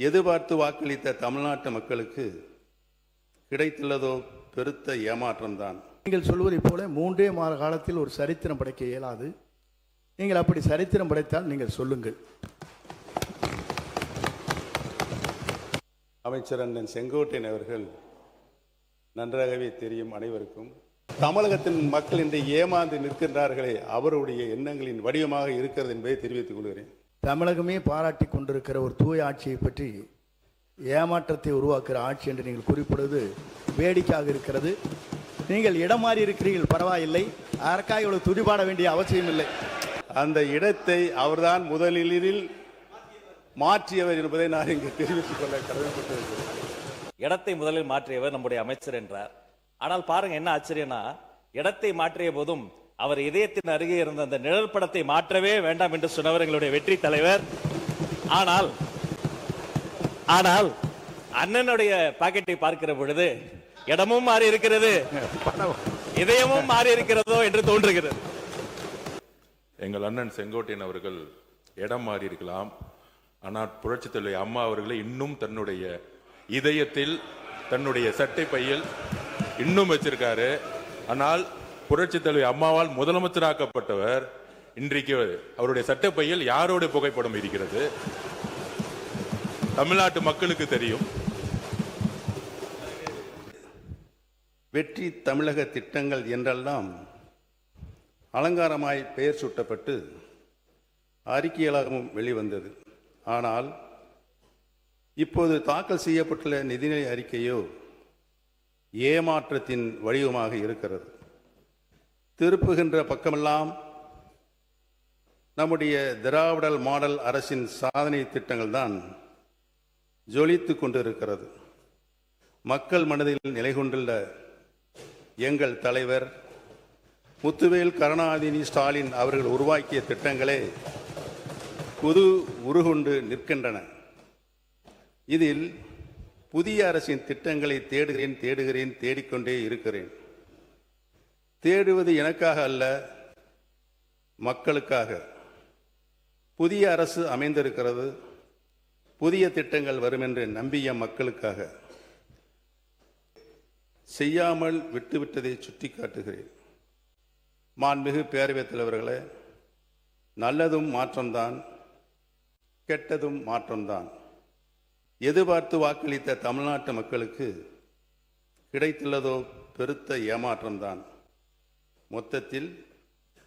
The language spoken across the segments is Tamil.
எதிர்பார்த்து வாக்களித்த தமிழ்நாட்டு மக்களுக்கு கிடைத்துள்ளதோ பெருத்த ஏமாற்றம்தான். நீங்கள் சொல்வதைப் போல 3 மாத காலத்தில் ஒரு சரித்திரம் படைக்க இயலாது. நீங்கள் அப்படி சரித்திரம் படைத்தால் நீங்கள் சொல்லுங்கள். அமைச்சர் அண்ணன் செங்கோட்டையன் அவர்கள் நன்றாகவே தெரியும் அனைவருக்கும். தமிழகத்தின் மக்கள் இன்று ஏமாந்து நிற்கின்றார்களே, அவருடைய எண்ணங்களின் வடிவமாக இருக்கிறது என்பதை தெரிவித்துக் கொள்கிறேன். தமிழகமே பாராட்டி கொண்டிருக்கிற ஒரு தூய ஆட்சியை பற்றி ஏமாற்றத்தை உருவாக்குகிற ஆட்சி என்று நீங்கள் குறிப்பிடுவது வேடிக்கையாக இருக்கிறது. நீங்கள் இடம் மாறி இருக்கிறீர்கள், பரவாயில்லை. அதற்காக இவ்வளவு துதிபாட வேண்டிய அவசியம் இல்லை. அந்த இடத்தை அவர்தான் முதலில் மாற்றியவர் என்பதை நான் இங்கு தெரிவித்துக் கொள்ள கடமைப்பட்டிருக்கிறேன். இடத்தை முதலில் மாற்றியவர் நம்முடைய அமைச்சர் என்றார். ஆனால் பாருங்க என்ன ஆச்சரியம்னா, இடத்தை மாற்றிய போதும் அவர் இதயத்தின் அருகே இருந்த அந்த நிழல் படத்தை மாற்றவே வேண்டாம் என்று சொன்னவர் எங்களுடைய வெற்றி தலைவர். ஆனால் அண்ணனுடைய பாக்கெட்டை பார்க்கிற பொழுது இடமும் மாறி இருக்கிறது, இதயமும் மாறி இருக்கிறதோ என்று தோன்றுகிறது. எங்கள் அண்ணன் செங்கோட்டையன் அவர்கள் இடம் மாறி இருக்கலாம், ஆனால் புரட்சித் தலைவி அம்மா அவர்களை இன்னும் தன்னுடைய இதயத்தில், தன்னுடைய சட்டை பையில் இன்னும் வச்சிருக்காரு. ஆனால் புரட்சித் தலைவி அம்மாவால் முதலமைச்சராக்கப்பட்டவர் இன்றைக்கு அவருடைய சட்டை பையில் யாரோட புகைப்படம் இருக்கிறது? தமிழ்நாட்டு மக்களுக்கு தெரியும். வெற்றி தமிழக திட்டங்கள் என்றெல்லாம் அலங்காரமாய் பெயர் சூட்டப்பட்டு அறிக்கையாகவும் வெளிவந்தது. ஆனால் இப்போது தாக்கல் செய்யப்பட்டுள்ள நிதிநிலை அறிக்கையோ ஏமாற்றத்தின் வடிவமாக இருக்கிறது. திருப்புகின்ற பக்கமெல்லாம் நம்முடைய திராவிடல் மாடல் அரசின் சாதனை திட்டங்கள் தான் ஜொலித்து கொண்டிருக்கிறது. மக்கள் மனதில் நிலை கொண்டுள்ள எங்கள் தலைவர் முத்துவேல் கருணாநிதி ஸ்டாலின் அவர்கள் உருவாக்கிய திட்டங்களே புது உருகொண்டு நிற்கின்றன. இதில் புதிய அரசின் திட்டங்களை தேடுகிறேன், தேடிக்கொண்டே இருக்கிறேன். தேடுவது எனக்காக அல்ல, மக்களுக்காக. புதிய அரசு அமைந்திருக்கிறது, புதிய திட்டங்கள் வரும் என்று நம்பிய மக்களுக்காக. செய்யாமல் விட்டுவிட்டதை சுட்டி காட்டுகிறேன். மாண்புமிகு பேரவைத் தலைவர்களே, நல்லதும் மாற்றம்தான், கெட்டதும் மாற்றம்தான். எதிர்பார்த்து வாக்களித்த தமிழ்நாட்டு மக்களுக்கு கிடைத்துள்ளதோ பெருத்த ஏமாற்றம்தான். மொத்தத்தில்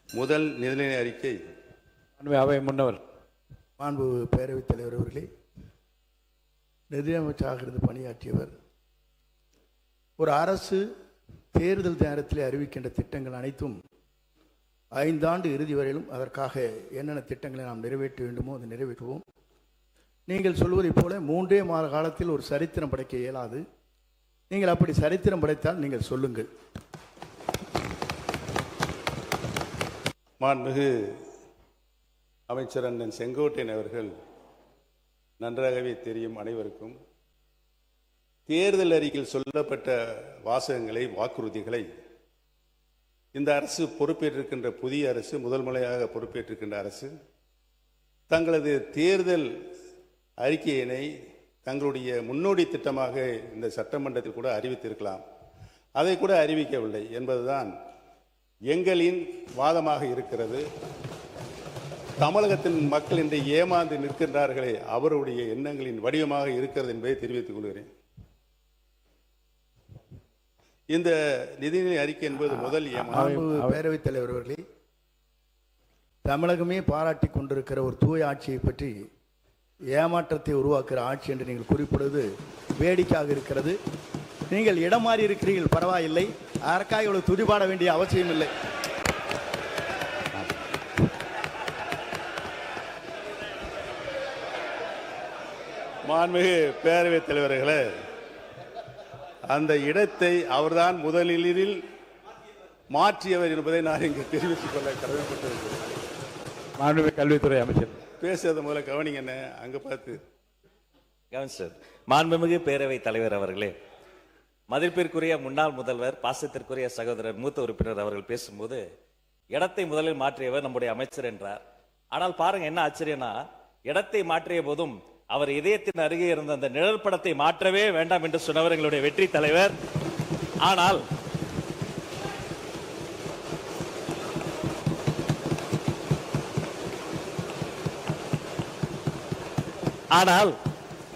முதல் நிதிநிலை அறிக்கை. அவை முன்னவர் மாண்பு பேரவைத் தலைவர் அவர்களே, நிதியமைச்சராக இருந்து பணியாற்றியவர். ஒரு அரசு தேர்தல் நேரத்தில் அறிவிக்கின்ற திட்டங்கள் அனைத்தும் 5 ஆண்டு இறுதி வரையிலும் அதற்காக என்னென்ன திட்டங்களை நாம் நிறைவேற்ற வேண்டுமோ அதை நிறைவேற்றுவோம். நீங்கள் சொல்வதைப் போல 3 மாத காலத்தில் ஒரு சரித்திரம் படைக்க இயலாது. நீங்கள் அப்படி சரித்திரம் படைத்தால் நீங்கள் சொல்லுங்கள். மாண்புமிகு அமைச்சர் அண்ணன் செங்கோட்டையன் அவர்கள் நன்றாகவே தெரியும் அனைவருக்கும். தேர்தல் அறிக்கையில் சொல்லப்பட்ட வாசகங்களை, வாக்குறுதிகளை இந்த அரசு பொறுப்பேற்றிருக்கின்ற புதிய அரசு, முதல் முறையாக பொறுப்பேற்றிருக்கின்ற அரசு தங்களது தேர்தல் அறிக்கையினை தங்களுடைய முன்னோடி திட்டமாக இந்த சட்டமன்றத்தில் கூட அறிவித்திருக்கலாம். அதை கூட அறிவிக்கவில்லை என்பதுதான் எங்களின் வாதமாக இருக்கிறது. தமிழகத்தின் மக்கள் இன்று ஏமாந்து நிற்கின்றார்களே, அவருடைய எண்ணங்களின் வடிவமாக இருக்கிறது என்பதை தெரிவித்துக் கொள்கிறேன். இந்த நிதிநிலை அறிக்கை என்பது முதல் பேரவைத் தலைவர் அவர்களே, தமிழகமே பாராட்டி கொண்டிருக்கிற ஒரு தூய ஆட்சியை பற்றி ஏமாற்றத்தை உருவாக்குகிற ஆட்சி என்று நீங்கள் குறிப்பிடுவது வேடிக்கையாக இருக்கிறது. நீங்கள் இடம் மாறி இருக்கிறீர்கள், பரவாயில்லை. அதற்காக இவ்வளவு துதிபாட வேண்டிய அவசியம் இல்லை. மாண்புமிகு பேரவைத் தலைவர்களே, அந்த இடத்தை அவர்தான் முதலில் மாற்றியவர் என்பதை நான் இங்கு தெரிவித்துக் கொள்ள கடமைப்பட்டிருக்கிறேன். மாண்புமிகு கல்வித்துறை அமைச்சர் பேசுறத முதல்ல கவனிங்க. என்ன அங்க பார்த்து கவனிச்சர். மாண்புமிகு பேரவைத் தலைவர் அவர்களே, மதிப்பிற்குரிய முன்னாள் முதல்வர், பாசத்திற்குரிய சகோதரர் மூத்த உறுப்பினர் அவர்கள் பேசும்போது இடத்தை முதலில் மாற்றியவர் நம்முடைய அமைச்சர் என்றார். ஆனால் பாருங்க என்ன ஆச்சரியம்னா, இடத்தை மாற்றிய போதும் அவர் இதயத்தின் அருகே இருந்த அந்த நிழல் படத்தை மாற்றவே வேண்டாம் என்று சொன்னவர் எங்களுடைய வெற்றி தலைவர். ஆனால்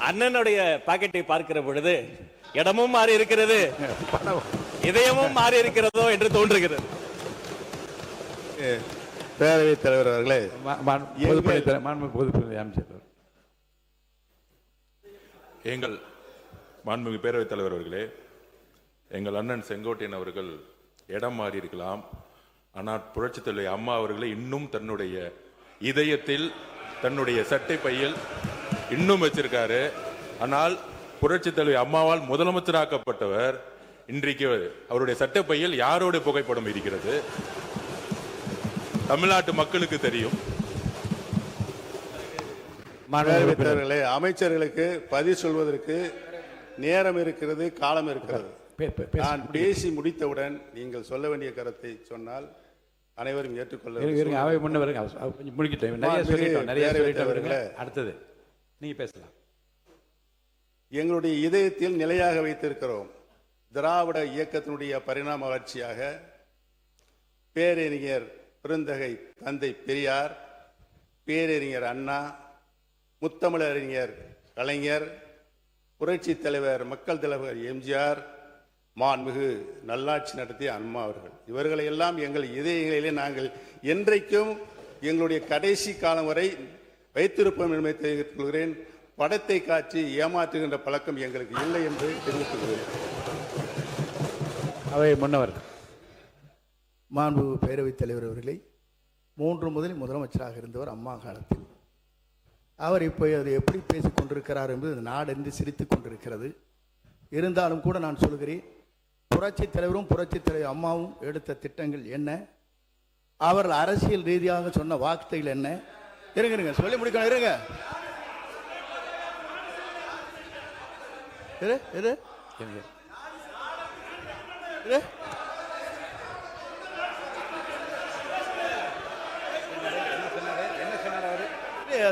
அண்ணனுடைய பாக்கெட்டை பார்க்கிற பொழுது இடமும் மாறி இருக்கிறது, இதயமும் மாறி இருக்கிறதோ என்று தோன்றுகிறது. பேரவைத் தலைவர் அவர்களே, எங்கள் மாண்புமிகு பேரவைத் தலைவர் அவர்களே, எங்கள் அண்ணன் செங்கோட்டையன் அவர்கள் இடம் மாறி இருக்கலாம், ஆனால் புரட்சித் தலைவி அம்மா அவர்களை இன்னும் தன்னுடைய இதயத்தில் தன்னுடைய சட்டை பையில் இன்னும் வச்சிருக்காரு. ஆனால் புரட்சித் தலைவி அம்மாவால் முதலமைச்சராக்கப்பட்டவர் இன்றைக்கு அவருடைய சட்டை பையில் யாரோட புகைப்படம் இருக்கிறது தமிழ்நாட்டு மக்களுக்கு தெரியும். மாணவர்களே, அமைச்சர்களுக்கு பதில் சொல்வதற்கு நேரம் இருக்கிறது, காலம் இருக்கிறது. நான் பேசி முடித்தவுடன் நீங்கள் சொல்ல வேண்டிய கருத்தை சொன்னால் அனைவரும் ஏற்றுக்கொள்ள. அடுத்தது நீங்க பேசலாம். எங்களுடைய இதயத்தில் நிலையாக வைத்திருக்கிறோம். திராவிட இயக்கத்தினுடைய பரிணாம வளர்ச்சியாக பேரறிஞர் பெருந்தகை தந்தை பெரியார், பேரறிஞர் அண்ணா, முத்தமிழறிஞர் கலைஞர், புரட்சி தலைவர் மக்கள் தலைவர் எம்ஜிஆர், மாண்புமிகு நல்லாட்சி நடத்திய அம்மா அவர்கள், இவர்களை எல்லாம் எங்கள் இதயங்களிலே நாங்கள் என்றைக்கும் எங்களுடைய கடைசி காலம் வரை வைத்திருப்போம் என்பதை தெரிவித்துக் கொள்கிறேன். படத்தை காட்சி ஏமாற்றுகின்ற பழக்கம் எங்களுக்கு இல்லை என்று தெரிவித்துக் கொள்கிறேன். அவை முன்னவர் மாண்பு பேரவைத் தலைவர் அவர்களை 3 முதலில் முதலமைச்சராக இருந்தவர் அம்மா காலத்தில். அவர் இப்போ அதை எப்படி பேசிக் கொண்டிருக்கிறார் என்பது நாடென்று சிரித்துக் கொண்டிருக்கிறது. இருந்தாலும் கூட நான் சொல்கிறேன், புரட்சித் தலைவரும் புரட்சித் தலைவர் அம்மாவும் எடுத்த திட்டங்கள் என்ன, அவர்கள் அரசியல் ரீதியாக சொன்ன வார்த்தைகள் என்ன? இருங்க சொல்லி முடிக்கணும். இருங்க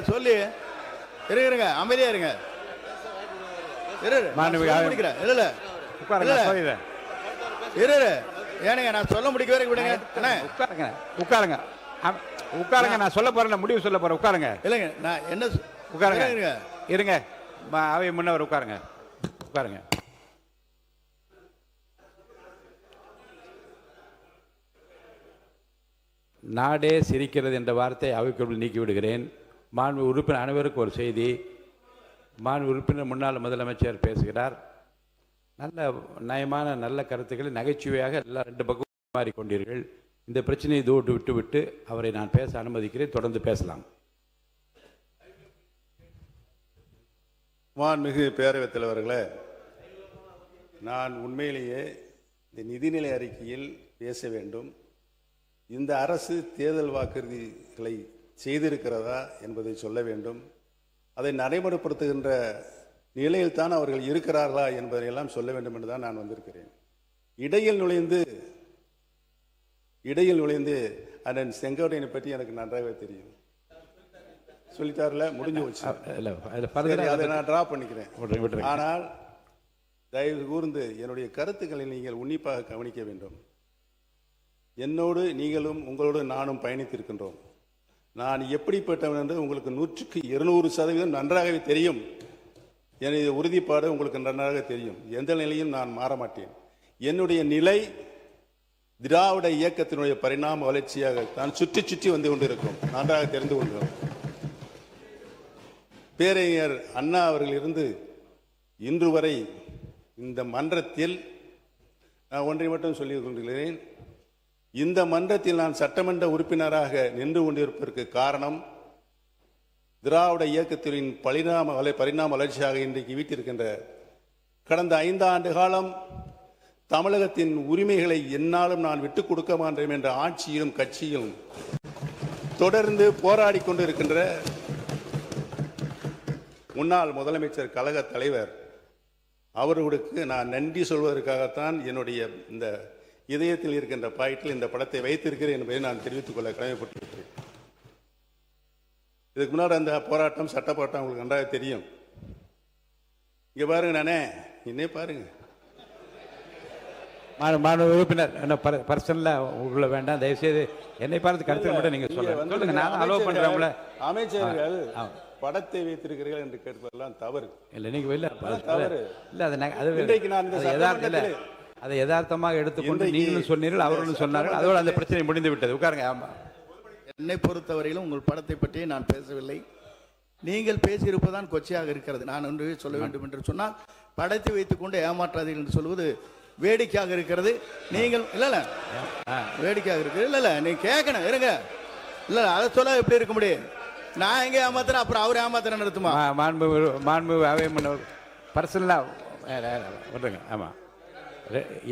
சொல்லி இருங்க, அமைதியா இருங்க. ஏனுங்க நான் சொல்ல முடிக்க விடுங்க. உட்காருங்க உட்காருங்க, நான் சொல்ல போறேன், முடிவு சொல்ல போறேன். உட்காருங்க. இல்லைங்க, நான் என்ன உட்காருங்க. இருங்க, அவை முன்னவர் உட்காருங்க. உட்காருங்க. நாடே சிரிக்கிறது என்ற வார்த்தை அவைக்குள் நீக்கி விடுகிறேன். மாண்பு உறுப்பினர் அனைவருக்கும் ஒரு செய்தி. மாண்பு உறுப்பினர் முன்னாள் முதலமைச்சர் பேசுகிறார். நல்ல நயமான நல்ல கருத்துக்களை நகைச்சுவையாக எல்லாம் 2 பக்கம் மாறிக்கொண்டீர்கள். இந்த பிரச்சனையை தோட்டு விட்டு அவரை நான் பேச அனுமதிக்கிறேன். தொடர்ந்து பேசலாம். மாண்புமிகு பேரவைத் தலைவர்களே, நான் உண்மையிலேயே இந்த நிதிநிலை அறிக்கையில் பேச வேண்டும். இந்த அரசு தேர்தல் வாக்குறுதிகளை செய்திருக்கிறதா என்பதை சொல்ல வேண்டும். அதை நடைமுறைப்படுத்துகின்ற நிலையில் தான் அவர்கள் இருக்கிறார்களா என்பதையெல்லாம் சொல்ல வேண்டும் என்று தான் நான் வந்திருக்கிறேன். இடையில் நுழைந்து அண்ணன் செங்கோட்டையனை பற்றி எனக்கு நன்றாகவே தெரியும். சொல்லித்தாரில் முடிஞ்சு வச்சு அதை நான் டிரா பண்ணிக்கிறேன். ஆனால் தயவு கூர்ந்து என்னுடைய கருத்துக்களை நீங்கள் உன்னிப்பாக கவனிக்க வேண்டும். என்னோடு நீங்களும் உங்களோடு நானும் பயணித்திருக்கின்றோம். நான் எப்படிப்பட்டவன் என்று உங்களுக்கு 100% நன்றாகவே தெரியும். எனது உறுதிப்பாடு உங்களுக்கு நன்றாக தெரியும். எந்த நிலையும் நான் மாற மாட்டேன். என்னுடைய நிலை திராவிட இயக்கத்தினுடைய பரிணாம வளர்ச்சியாக தான் சுற்றி வந்து கொண்டிருக்கும். நன்றாக தெரிந்து கொள்கிறோம். பேரறிஞர் அண்ணா அவர்கள் இருந்து இன்று வரை இந்த மன்றத்தில் நான் ஒன்றை மட்டும் சொல்லிக் கொள்கிறேன். இந்த மன்றத்தில் நான் சட்டமன்ற உறுப்பினராக நின்று கொண்டிருப்பதற்கு காரணம் திராவிட இயக்கத்தின் பரிணாம வளர்ச்சியாக இன்றைக்கு வீட்டிருக்கின்ற கடந்த 5 ஆண்டு காலம் தமிழகத்தின் உரிமைகளை என்னாலும் நான் விட்டுக் கொடுக்க மாட்டேன் என்ற ஆட்சியிலும் கட்சியிலும் தொடர்ந்து போராடி கொண்டிருக்கின்ற முன்னாள் முதலமைச்சர் கழக தலைவர் அவர்களுக்கு நான் நன்றி சொல்வதற்காகத்தான் என்னுடைய இந்த இதயத்தில் இருக்கின்ற பாயிண்டில் இந்த படத்தை வைத்திருக்கிறேன் என்பதை நான் தெரிவித்துக் கொள்ள கடமைப்பட்டிருக்கிறேன். இதுக்கு முன்னாடி அந்த போராட்டம் சட்ட போராட்டம் உங்களுக்கு நன்றாக தெரியும். இங்கே பாருங்க, நானே இன்னே பாருங்க, மாணவ உறுப்பினர் என்ன பர்சனலாக உள்ள வேண்டாம், தயவுசெய்து என்னை பார்த்து கருத்து மட்டும் நீங்கள் சொல்லுங்க. நான் அலோவ் பண்ணுறேன். அமைச்சர்கள் படத்தை வைத்திருக்கிறீர்கள் என்று கேட்பதெல்லாம் தவறு இல்லை. நீங்கள் வெளில தவறு இல்லை. அது இன்றைக்கு நான் இந்த யதார்த்தம் அதை யதார்த்தமாக எடுத்துக்கொண்டு நீங்களும் சொன்னீர்கள், அவர்களும் சொன்னார்கள். அதோடு அந்த பிரச்சனை முடிந்து விட்டது. உட்காருங்க. ஆமாம், என்னை பொறுத்தவரையிலும் உங்கள் படத்தை பற்றி நான் பேசவில்லை. நீங்கள் பேசியிருப்பதான் கொச்சையாக இருக்கிறது. நான் ஒன்று சொல்ல வேண்டும் என்று சொன்னால், படத்தை வைத்துக்கொண்டு ஏமாற்றாதீர்கள் என்று சொல்வது வேடிக்கையாக இருக்கிறது. நீங்கள் இல்லை வேடிக்கையாக இருக்கிறது. இல்லை நீ கேட்கணும், இருங்க. இல்லை அதை சொல்ல எப்படி இருக்க முடியும்? நான் எங்கே ஏமாத்துறேன், அப்புறம் அவர் ஏமாத்துறேன் நடத்துமா? மாண்பு அவை முன்னவர் பர்சனலாக விட்டுருங்க. ஆமாம்,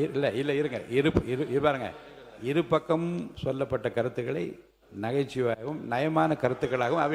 இல்லை இருங்க. பாருங்க, இரு பக்கம் சொல்லப்பட்ட கருத்துக்களை நகைச்சுவையாகவும் நயமான கருத்துக்களாகவும்